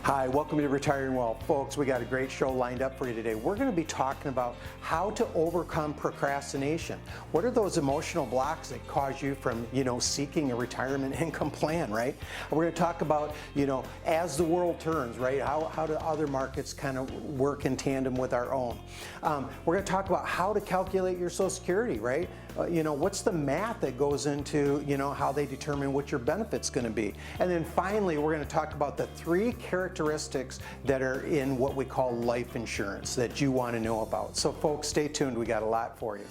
Hi, welcome to Retiring Well. Folks, we got a great show lined up for you today. We're going to be talking about how to overcome procrastination. What are those emotional blocks that cause you from, seeking a retirement income plan, right? We're going to talk about, as the world turns, right? How do other markets kind of work in tandem with our own? We're going to talk about how to calculate your Social Security, right? What's the math that goes into, how they determine what your benefit's going to be. And then finally, we're going to talk about the three characteristics that are in what we call life insurance that you want to know about. So folks, stay tuned. We got a lot for you.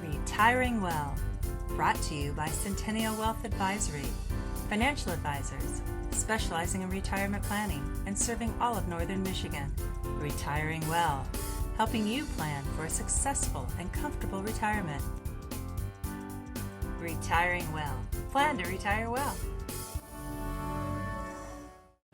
Retiring Well, brought to you by Centennial Wealth Advisory, financial advisors specializing in retirement planning and serving all of Northern Michigan. Retiring Well, helping you plan for a successful and comfortable retirement. Retiring Well. Plan to retire well.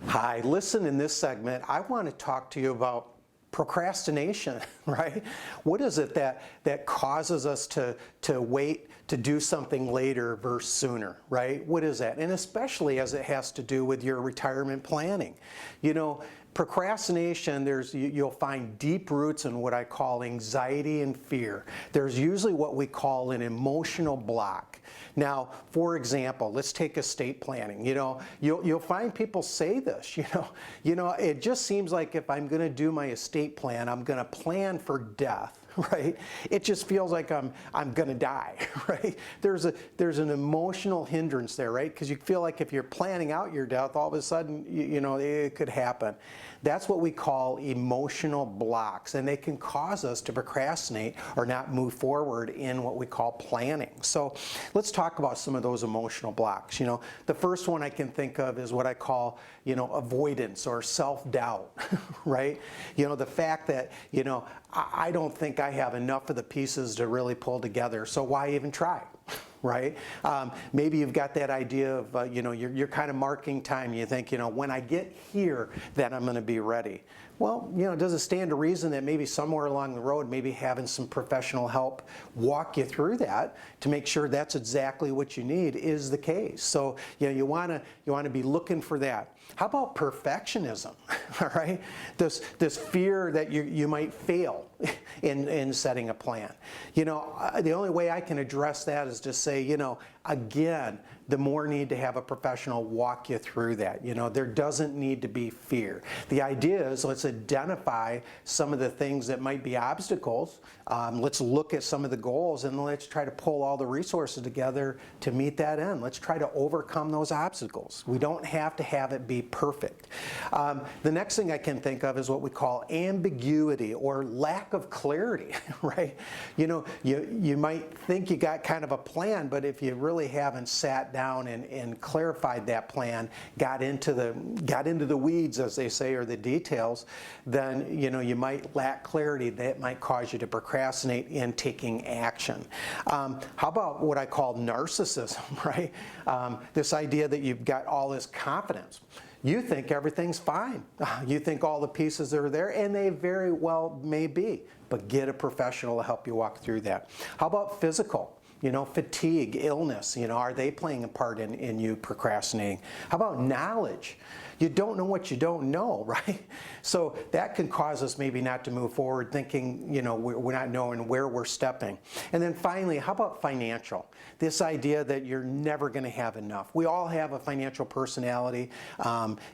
Hi, listen, in this segment, I want to talk to you about procrastination, right? What is it that causes us to wait to do something later versus sooner, right? What is that? And especially as it has to do with your retirement planning. Procrastination, you'll find deep roots in what I call anxiety and fear. There's usually what we call an emotional block. Now, for example, let's take estate planning. You'll find people say this, it just seems like if I'm going to do my estate plan, I'm going to plan for death. Right? It just feels like I'm going to die, right? There's an emotional hindrance there, right? Because you feel like if you're planning out your death, all of a sudden, it could happen. That's what we call emotional blocks, and they can cause us to procrastinate or not move forward in what we call planning. So let's talk about some of those emotional blocks. The first one I can think of is what I call, avoidance or self-doubt, right? The fact that, I don't think I have enough of the pieces to really pull together, so why even try? Right? Maybe you've got that idea of, you're kind of marking time. You think, when I get here, then I'm going to be ready. Well, does it stand to reason that maybe somewhere along the road, maybe having some professional help walk you through that to make sure that's exactly what you need is the case. So, you want to be looking for that. How about perfectionism? All right, this fear that you might fail in setting a plan. The only way I can address that is to say, again, the more need to have a professional walk you through that. There doesn't need to be fear. The idea is let's identify some of the things that might be obstacles. Let's look at some of the goals and let's try to pull all the resources together to meet that end. Let's try to overcome those obstacles. We don't have to have it be perfect. The next thing I can think of is what we call ambiguity or lack of clarity, right? You might think you got kind of a plan, but if you really haven't sat down and clarified that plan, got into the weeds, as they say, or the details, then you might lack clarity. That might cause you to procrastinate in taking action. How about what I call narcissism, right? This idea that you've got all this confidence. You think everything's fine. You think all the pieces are there, and they very well may be, but get a professional to help you walk through that. How about physical? Fatigue, illness, are they playing a part in you procrastinating? How about knowledge? You don't know what you don't know, right? So that can cause us maybe not to move forward thinking, we're not knowing where we're stepping. And then finally, how about financial? This idea that you're never going to have enough. We all have a financial personality.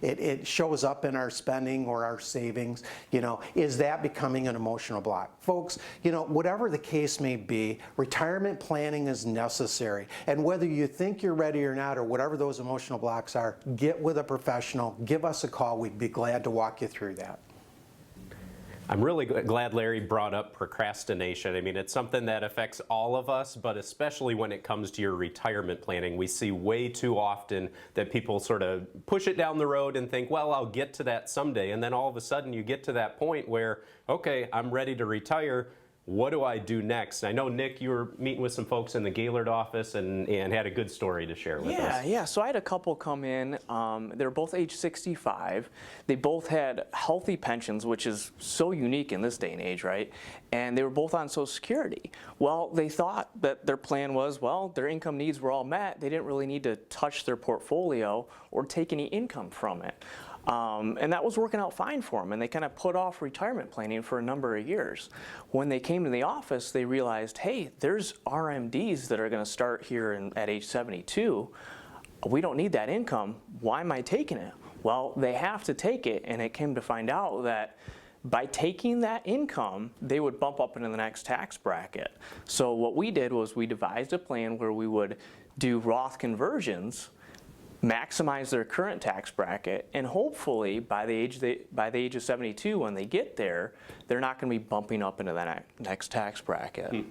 It shows up in our spending or our savings. Is that becoming an emotional block? Folks, whatever the case may be, retirement planning is necessary. And whether you think you're ready or not, or whatever those emotional blocks are, get with a professional. Give us a call. We'd be glad to walk you through that. I'm really glad Larry brought up procrastination. I mean, it's something that affects all of us, but especially when it comes to your retirement planning. We see way too often that people sort of push it down the road and think, well, I'll get to that someday. And then all of a sudden you get to that point where, okay, I'm ready to retire, what do I do next? I know, Nick, you were meeting with some folks in the Gaylord office and had a good story to share with us. Yeah. So I had a couple come in. They were both age 65. They both had healthy pensions, which is so unique in this day and age, right? And they were both on Social Security. Well, they thought that their plan was, well, their income needs were all met. They didn't really need to touch their portfolio or take any income from it. And that was working out fine for them, and they kind of put off retirement planning for a number of years. When they came to the office, they realized, hey, there's RMDs that are going to start here at age 72. We don't need that income. Why am I taking it? Well, they have to take it, and it came to find out that by taking that income, they would bump up into the next tax bracket. So what we did was we devised a plan where we would do Roth conversions, maximize their current tax bracket, and hopefully by the age of 72, when they get there, they're not going to be bumping up into that next tax bracket.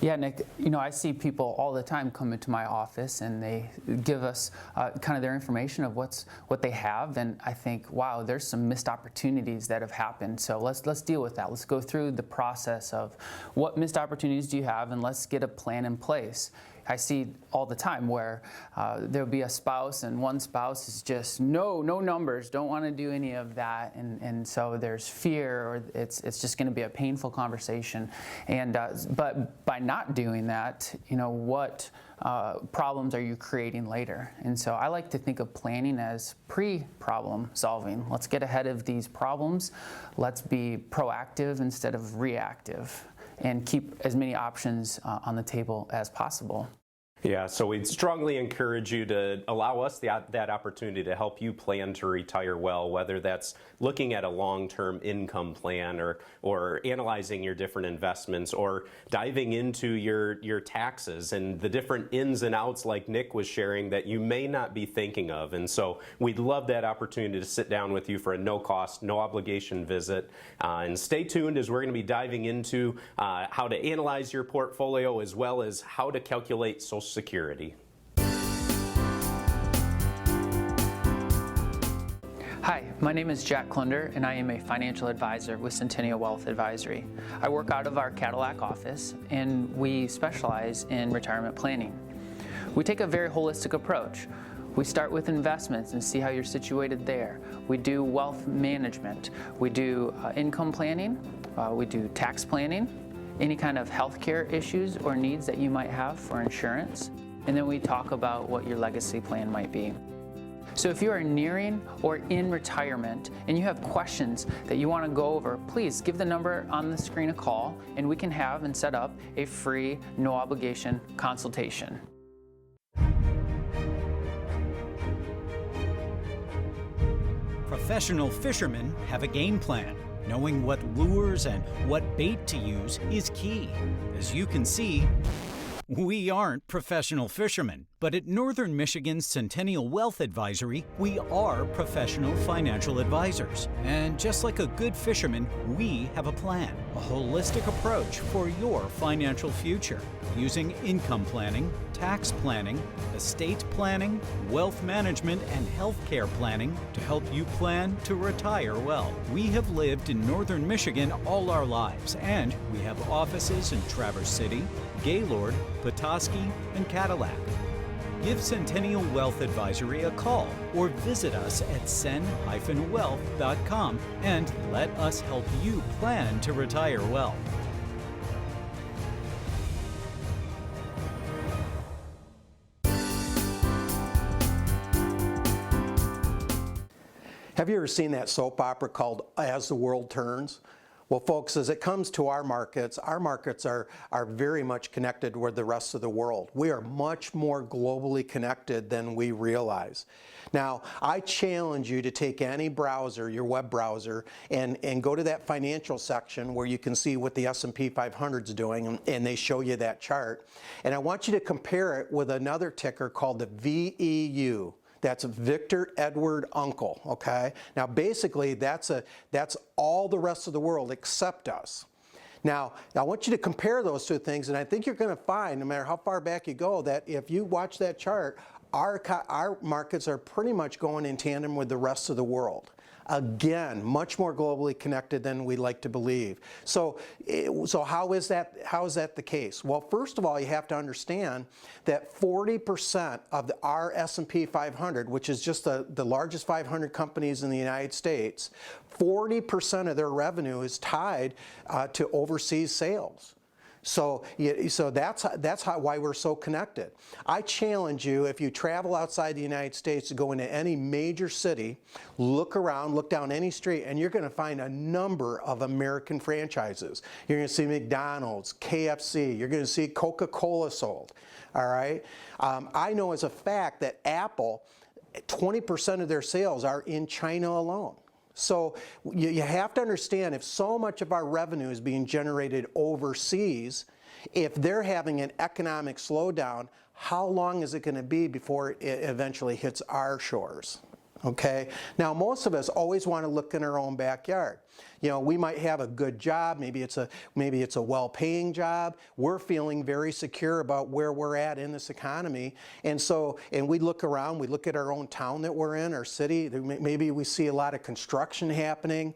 Yeah, Nick, I see people all the time come into my office and they give us kind of their information of what they have, and I think, wow, there's some missed opportunities that have happened. So let's deal with that. Let's go through the process of what missed opportunities do you have, and let's get a plan in place. I see all the time where there'll be a spouse and one spouse is just no numbers, don't want to do any of that, and so there's fear, or it's just going to be a painful conversation. And but by not doing that, what problems are you creating later? And so I like to think of planning as pre-problem solving. Let's get ahead of these problems. Let's be proactive instead of reactive, and keep as many options on the table as possible. Yeah, so we'd strongly encourage you to allow us that opportunity to help you plan to retire well, whether that's looking at a long-term income plan or analyzing your different investments, or diving into your taxes and the different ins and outs like Nick was sharing that you may not be thinking of. And so we'd love that opportunity to sit down with you for a no-cost, no-obligation visit. And stay tuned, as we're going to be diving into how to analyze your portfolio, as well as how to calculate Social Security. Hi, my name is Jack Klunder, and I am a financial advisor with Centennial Wealth Advisory. I work out of our Cadillac office, and we specialize in retirement planning. We take a very holistic approach. We start with investments and see how you're situated there. We do wealth management. We do income planning. We do tax planning, any kind of healthcare issues or needs that you might have for insurance. And then we talk about what your legacy plan might be. So if you are nearing or in retirement and you have questions that you want to go over, please give the number on the screen a call, and we can have and set up a free, no obligation consultation. Professional fishermen have a game plan. Knowing what lures and what bait to use is key. As you can see, we aren't professional fishermen, but at Northern Michigan's Centennial Wealth Advisory, we are professional financial advisors. And just like a good fisherman, we have a plan, a holistic approach for your financial future, using income planning, tax planning, estate planning, wealth management, and healthcare planning to help you plan to retire well. We have lived in Northern Michigan all our lives, and we have offices in Traverse City, Gaylord, Petoskey, and Cadillac. Give Centennial Wealth Advisory a call or visit us at cen-wealth.com and let us help you plan to retire well. Have you ever seen that soap opera called As the World Turns? Well, folks, as it comes to our markets are very much connected with the rest of the world. We are much more globally connected than we realize. Now, I challenge you to take any browser, your web browser, and go to that financial section where you can see what the S&P 500 is doing, and they show you that chart. And I want you to compare it with another ticker called the VEU. That's Victor Edward Uncle, okay? Now basically that's all the rest of the world except us. Now I want you to compare those two things, and I think you're going to find, no matter how far back you go, that if you watch that chart, our markets are pretty much going in tandem with the rest of the world. Again, much more globally connected than we like to believe. So how is that the case? Well, first of all, you have to understand that 40% of our S&P 500, which is just the largest 500 companies in the United States, 40% of their revenue is tied to overseas sales. So that's why we're so connected. I challenge you, if you travel outside the United States, to go into any major city, look around, look down any street, and you're going to find a number of American franchises. You're going to see McDonald's, KFC, you're going to see Coca-Cola sold, all right? I know as a fact that Apple, 20% of their sales are in China alone. So you have to understand, if so much of our revenue is being generated overseas, if they're having an economic slowdown, how long is it going to be before it eventually hits our shores? Okay? Now, most of us always want to look in our own backyard. You know, we might have a good job, maybe it's a well-paying job. We're feeling very secure about where we're at in this economy. And we look around, we look at our own town that we're in, our city, maybe we see a lot of construction happening.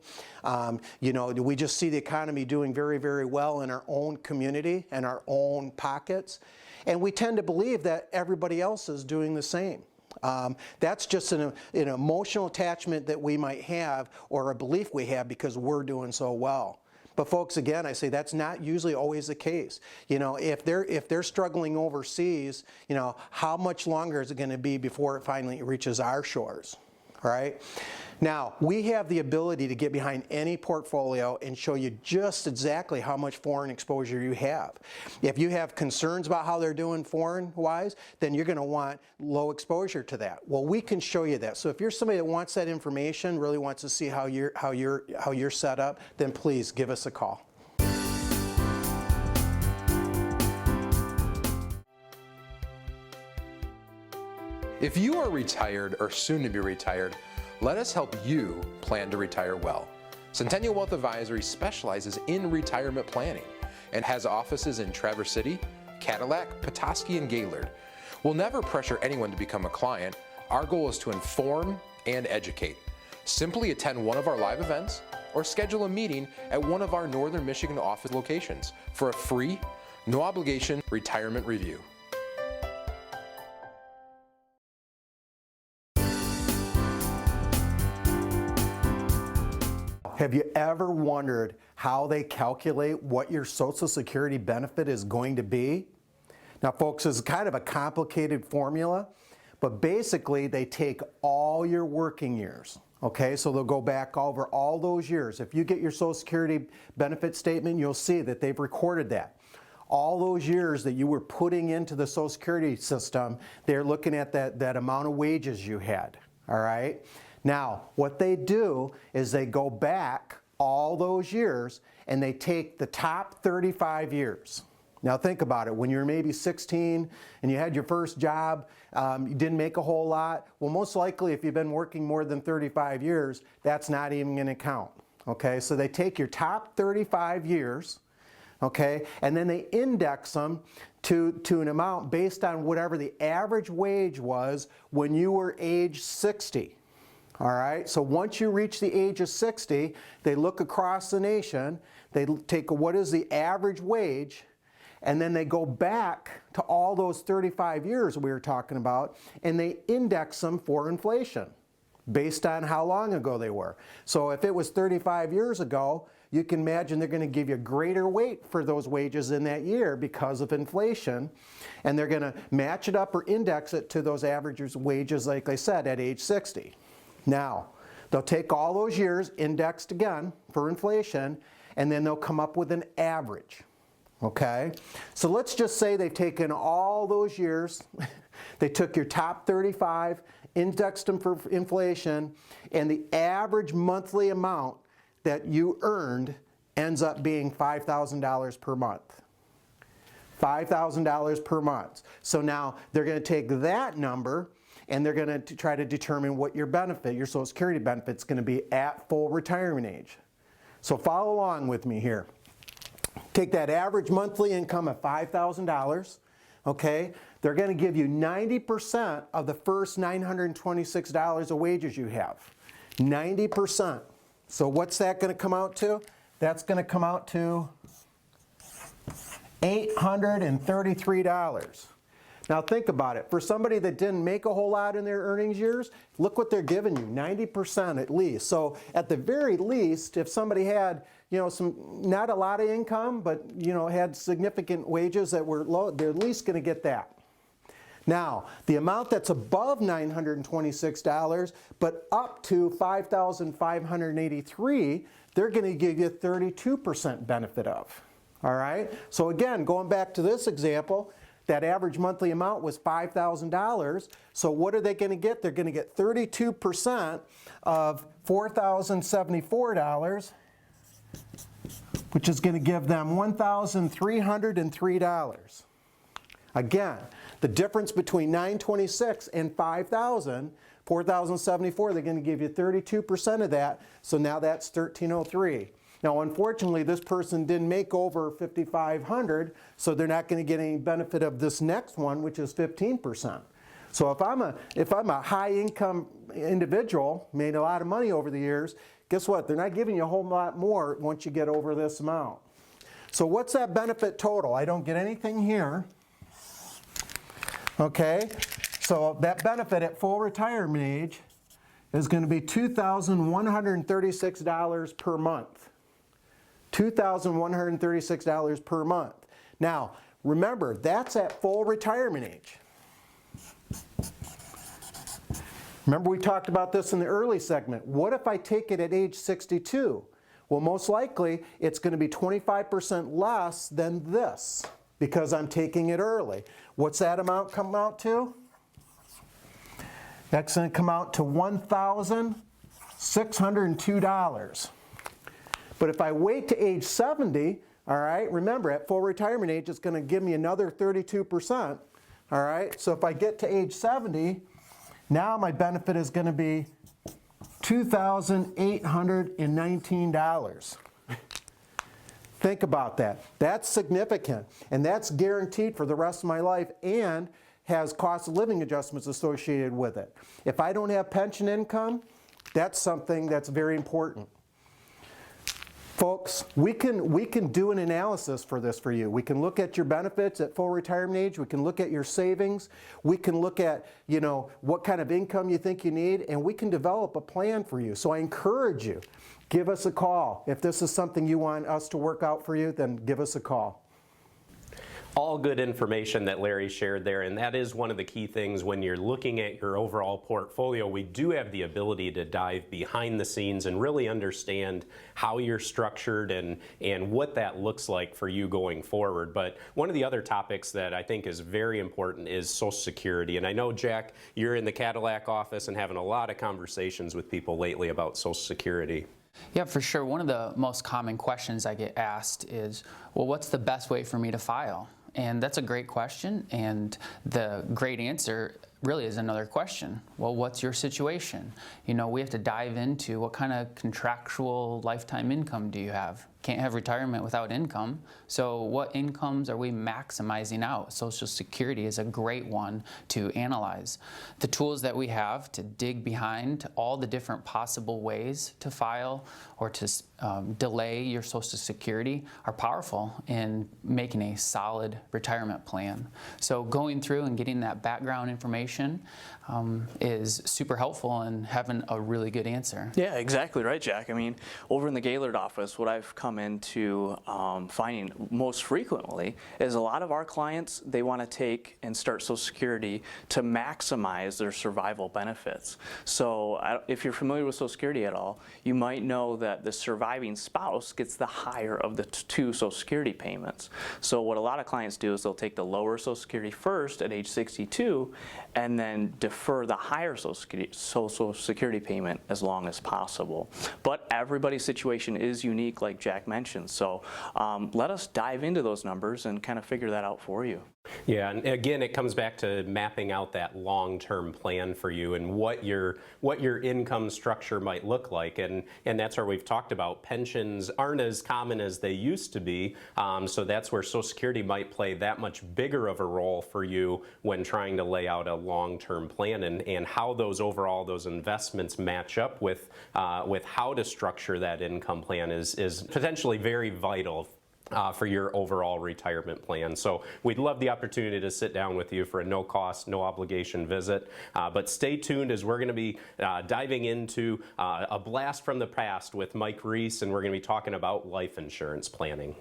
You know, we just see the economy doing very, very well in our own community and our own pockets. And we tend to believe that everybody else is doing the same. That's just an emotional attachment that we might have, or a belief we have because we're doing so well. But folks, again, I say that's not usually always the case. You know, if they're struggling overseas, you know, how much longer is it going to be before it finally reaches our shores? Right? Now, we have the ability to get behind any portfolio and show you just exactly how much foreign exposure you have. If you have concerns about how they're doing foreign-wise, then you're going to want low exposure to that. Well, we can show you that. So if you're somebody that wants that information, really wants to see how you're set up, then please give us a call. If you are retired or soon to be retired, let us help you plan to retire well. Centennial Wealth Advisory specializes in retirement planning and has offices in Traverse City, Cadillac, Petoskey, and Gaylord. We'll never pressure anyone to become a client. Our goal is to inform and educate. Simply attend one of our live events or schedule a meeting at one of our Northern Michigan office locations for a free, no obligation retirement review. Have you ever wondered how they calculate what your Social Security benefit is going to be? Now, folks, it's kind of a complicated formula, but basically they take all your working years. Okay, so they'll go back over all those years. If you get your Social Security benefit statement, you'll see that they've recorded that. All those years that you were putting into the Social Security system, they're looking at that amount of wages you had, all right? Now, what they do is they go back all those years and they take the top 35 years. Now think about it, when you're maybe 16 and you had your first job, you didn't make a whole lot, well, most likely if you've been working more than 35 years, that's not even going to count. Okay, so they take your top 35 years, okay, and then they index them to an amount based on whatever the average wage was when you were age 60. All right, so once you reach the age of 60, they look across the nation, they take what is the average wage, and then they go back to all those 35 years we were talking about, and they index them for inflation based on how long ago they were. So if it was 35 years ago, you can imagine they're going to give you greater weight for those wages in that year because of inflation, and they're going to match it up or index it to those average wages, like I said, at age 60. Now, they'll take all those years indexed again for inflation, and then they'll come up with an average. Okay? So let's just say they've taken all those years, they took your top 35, indexed them for inflation, and the average monthly amount that you earned ends up being $5,000 per month. $5,000 per month. So now they're going to take that number and they're going to try to determine what your benefit, your Social Security benefit, is going to be at full retirement age. So follow along with me here. Take that average monthly income of $5,000, okay? They're going to give you 90% of the first $926 of wages you have. 90%. So what's that going to come out to? That's going to come out to $833. Now think about it. For somebody that didn't make a whole lot in their earnings years, look what they're giving you, 90% at least. So at the very least, if somebody had, not a lot of income, but, had significant wages that were low, they're at least going to get that. Now, the amount that's above $926, but up to $5,583, they're going to give you 32% benefit of. All right? So again, going back to this example, that average monthly amount was $5,000. So what are they going to get? They're going to get 32% of $4,074, which is going to give them $1,303. Again, the difference between $926 and $5,000, $4,074, they're going to give you 32% of that, so now that's $1,303. Now, unfortunately, this person didn't make over $5,500, so they're not going to get any benefit of this next one, which is 15%. So if I'm a high-income individual, made a lot of money over the years, guess what? They're not giving you a whole lot more once you get over this amount. So what's that benefit total? I don't get anything here. Okay, so that benefit at full retirement age is going to be $2,136 per month. $2,136 per month. Now, remember, that's at full retirement age. Remember we talked about this in the early segment. What if I take it at age 62? Well, most likely it's going to be 25% less than this because I'm taking it early. What's that amount come out to? That's going to come out to $1,602. But if I wait to age 70, all right, remember at full retirement age it's going to give me another 32%. All right, so if I get to age 70, now my benefit is going to be $2,819. Think about that. That's significant, and that's guaranteed for the rest of my life and has cost of living adjustments associated with it. If I don't have pension income, that's something that's very important. Folks, we can do an analysis for this for you. We can look at your benefits at full retirement age. We can look at your savings. We can look at, what kind of income you think you need, and we can develop a plan for you. So I encourage you, give us a call. If this is something you want us to work out for you, then give us a call. All good information that Larry shared there, and that is one of the key things when you're looking at your overall portfolio. We do have the ability to dive behind the scenes and really understand how you're structured and what that looks like for you going forward. But one of the other topics that I think is very important is Social Security. And I know, Jack, you're in the Cadillac office and having a lot of conversations with people lately about Social Security. Yeah, for sure. One of the most common questions I get asked is, well, what's the best way for me to file? And that's a great question, and the great answer really is another question. Well, what's your situation? We have to dive into what kind of contractual lifetime income do you have? Can't have retirement without income. So what incomes are we maximizing out? Social Security is a great one to analyze. The tools that we have to dig behind all the different possible ways to file or to delay your Social Security are powerful in making a solid retirement plan. So going through and getting that background information is super helpful in having a really good answer. Yeah, exactly right, Jack. I mean, over in the Gaylord office, what I've come into finding most frequently is a lot of our clients, they want to take and start Social Security to maximize their survival benefits. So if you're familiar with Social Security at all, you might know that the surviving spouse gets the higher of the two Social Security payments. So what a lot of clients do is they'll take the lower Social Security first at age 62 and then defer the higher Social Security payment as long as possible. But everybody's situation is unique, like Jack Jack mentioned. So let us dive into those numbers and kind of figure that out for you. Yeah, and again, it comes back to mapping out that long-term plan for you and what your income structure might look like, and that's where we've talked about pensions aren't as common as they used to be, so that's where Social Security might play that much bigger of a role for you when trying to lay out a long-term plan, and how those investments match up with how to structure that income plan is potentially very vital for your overall retirement plan. So we'd love the opportunity to sit down with you for a no cost, no obligation visit. But stay tuned, as we're going to be diving into a blast from the past with Mike Reese, and we're going to be talking about life insurance planning.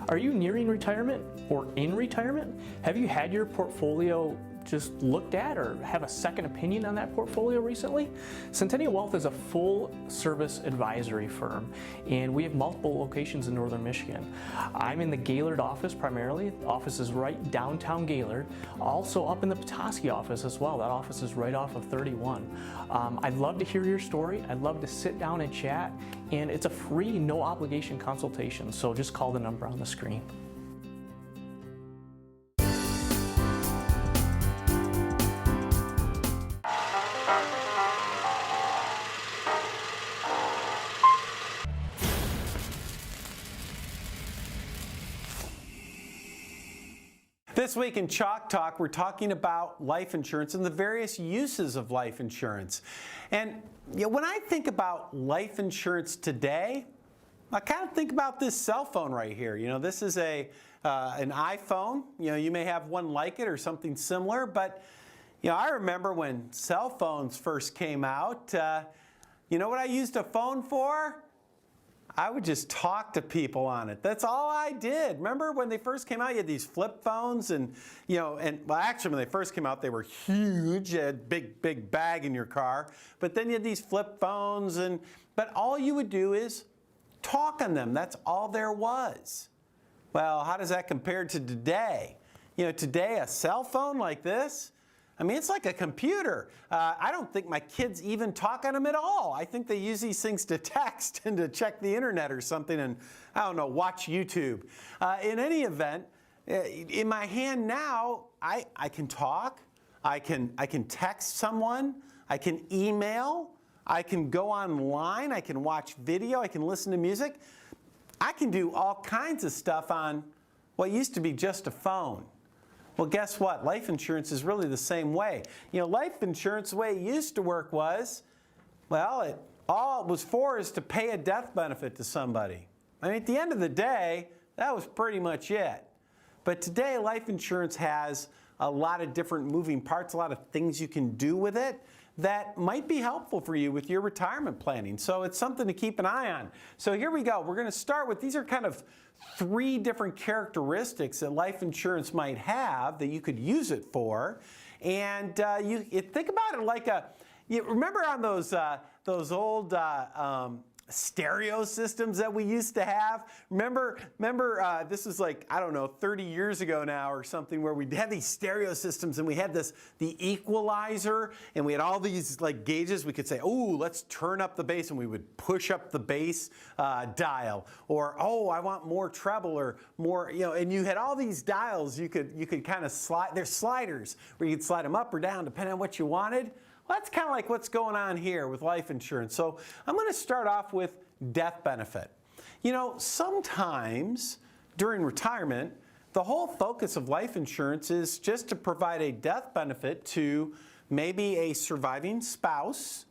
Are you nearing retirement or in retirement? Have you had your portfolio just looked at or have a second opinion on that portfolio recently? Centennial Wealth is a full service advisory firm, and we have multiple locations in northern Michigan. I'm in the Gaylord office primarily. The office is right downtown Gaylord. Also up in the Petoskey office as well. That office is right off of 31. I'd love to hear your story. I'd love to sit down and chat, and it's a free, no obligation consultation, so just call the number on the screen. This week in Chalk Talk, we're talking about life insurance and the various uses of life insurance. And when I think about life insurance today, I kind of think about this cell phone right here. This is an iPhone. You may have one like it or something similar, but I remember when cell phones first came out. You know what I used a phone for? I would just talk to people on it. That's all I did. Remember when they first came out, you had these flip phones, and actually when they first came out, they were huge, you had big bag in your car. But then you had these flip phones, but all you would do is talk on them. That's all there was. Well, how does that compare to today? Today a cell phone like this, it's like a computer. I don't think my kids even talk on them at all. I think they use these things to text and to check the internet or something and, watch YouTube. In any event, in my hand now, I can talk, I can text someone, I can email, I can go online, I can watch video, I can listen to music. I can do all kinds of stuff on what used to be just a phone. Well, guess what? Life insurance is really the same way. Life insurance, the way it used to work was, all it was for is to pay a death benefit to somebody. At the end of the day, that was pretty much it. But today, life insurance has a lot of different moving parts, a lot of things you can do with it that might be helpful for you with your retirement planning. So it's something to keep an eye on. So here we go. We're going to start with, these are kind of 3 different characteristics that life insurance might have that you could use it for. And you think about it like remember on those old stereo systems that we used to have? Remember this was 30 years ago now or something, where we had these stereo systems and we had the equalizer, and we had all these gauges. We could say, oh, let's turn up the bass, and we would push up the bass dial, or oh, I want more treble or more, and you had all these dials you could kind of slide. There's sliders where you could slide them up or down depending on what you wanted. Well, that's kind of like what's going on here with life insurance. So I'm going to start off with death benefit. Sometimes during retirement, the whole focus of life insurance is just to provide a death benefit to maybe a surviving spouse,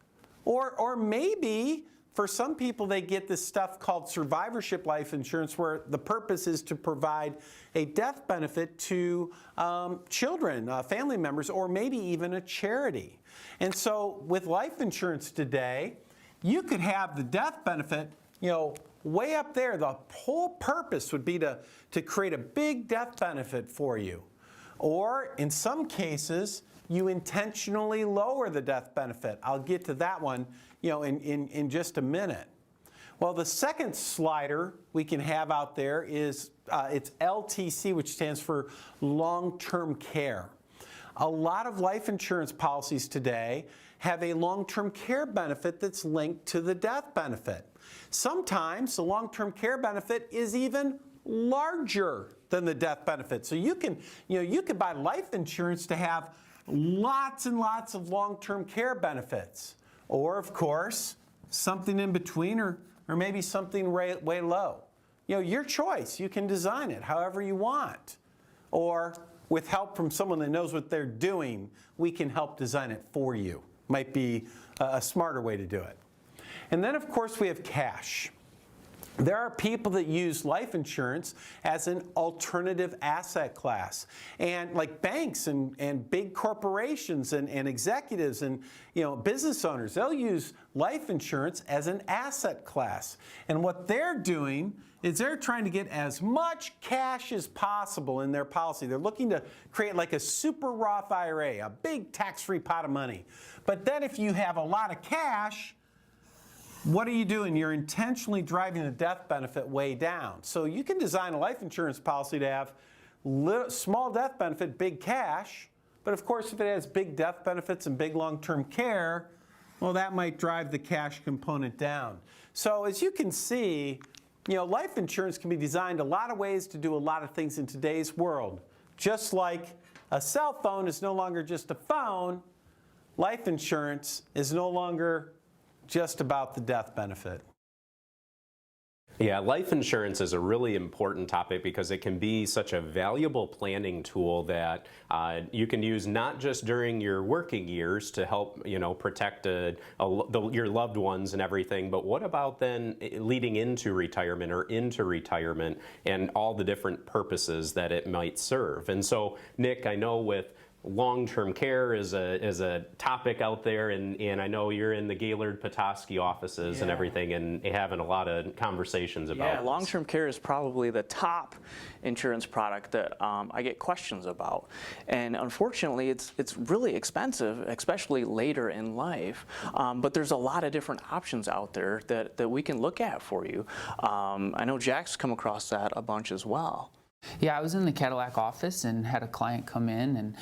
or maybe for some people they get this stuff called survivorship life insurance, where the purpose is to provide a death benefit to children, family members, or maybe even a charity. And so with life insurance today, you could have the death benefit, way up there. The whole purpose would be to create a big death benefit for you. Or in some cases, you intentionally lower the death benefit. I'll get to that one, in just a minute. Well, the second slider we can have out there is it's LTC, which stands for long-term care. A lot of life insurance policies today have a long-term care benefit that's linked to the death benefit. Sometimes the long-term care benefit is even larger than the death benefit. So you can buy life insurance to have lots and lots of long-term care benefits. Or, of course, something in between, or maybe something way low. Your choice. You can design it however you want. Or with help from someone that knows what they're doing, we can help design it for you. Might be a smarter way to do it. And then, of course, we have cash. There are people that use life insurance as an alternative asset class. And like banks and big corporations and executives and business owners, they'll use life insurance as an asset class. And what they're doing is they're trying to get as much cash as possible in their policy. They're looking to create like a super Roth IRA, a big tax-free pot of money. But then if you have a lot of cash, what are you doing? You're intentionally driving the death benefit way down. So you can design a life insurance policy to have small death benefit, big cash. But of course, if it has big death benefits and big long-term care, well, that might drive the cash component down. So as you can see, life insurance can be designed a lot of ways to do a lot of things in today's world. Just like a cell phone is no longer just a phone, life insurance is no longer just about the death benefit. Yeah, life insurance is a really important topic because it can be such a valuable planning tool that you can use not just during your working years to help protect your loved ones and everything, but what about then leading into retirement or into retirement and all the different purposes that it might serve. And so, Nick, I know with long-term care is a topic out there, and I know you're in the Gaylord Petoskey offices and everything, and having a lot of conversations about Yeah, long-term care is probably the top insurance product that I get questions about, and unfortunately, it's really expensive, especially later in life. But there's a lot of different options out there that we can look at for you. I know Jack's come across that a bunch as well. Yeah, I was in the Cadillac office and had a client come in, and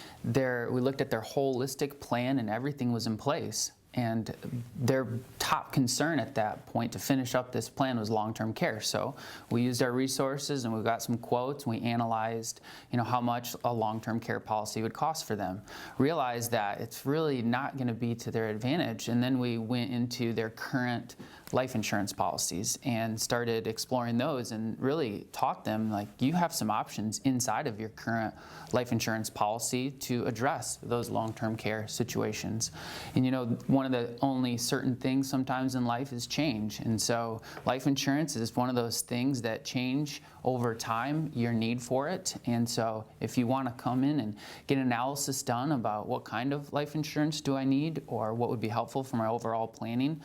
we looked at their holistic plan and everything was in place. And their top concern at that point to finish up this plan was long-term care. So we used our resources and we got some quotes. We analyzed, how much a long-term care policy would cost for them. Realized that it's really not going to be to their advantage. And then we went into their current life insurance policies and started exploring those and really taught them, like, you have some options inside of your current life insurance policy to address those long-term care situations. And one of the only certain things sometimes in life is change. And so life insurance is one of those things that change over time, your need for it. And so if you want to come in and get an analysis done about what kind of life insurance do I need or what would be helpful for my overall planning,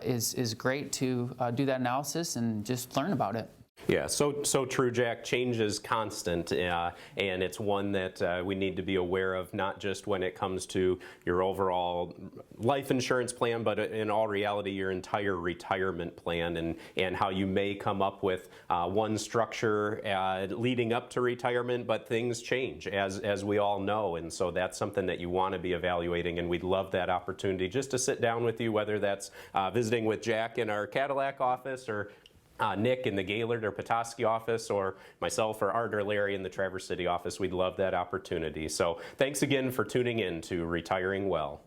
is great to do that analysis and just learn about it. Yeah, so true, Jack. Change is constant, and it's one that we need to be aware of, not just when it comes to your overall life insurance plan, but in all reality, your entire retirement plan, and how you may come up with one structure leading up to retirement, but things change, as we all know, and so that's something that you want to be evaluating, and we'd love that opportunity just to sit down with you, whether that's visiting with Jack in our Cadillac office or Nick in the Gaylord or Petoskey office, or myself or Art or Larry in the Traverse City office. We'd love that opportunity. So thanks again for tuning in to Retiring Well.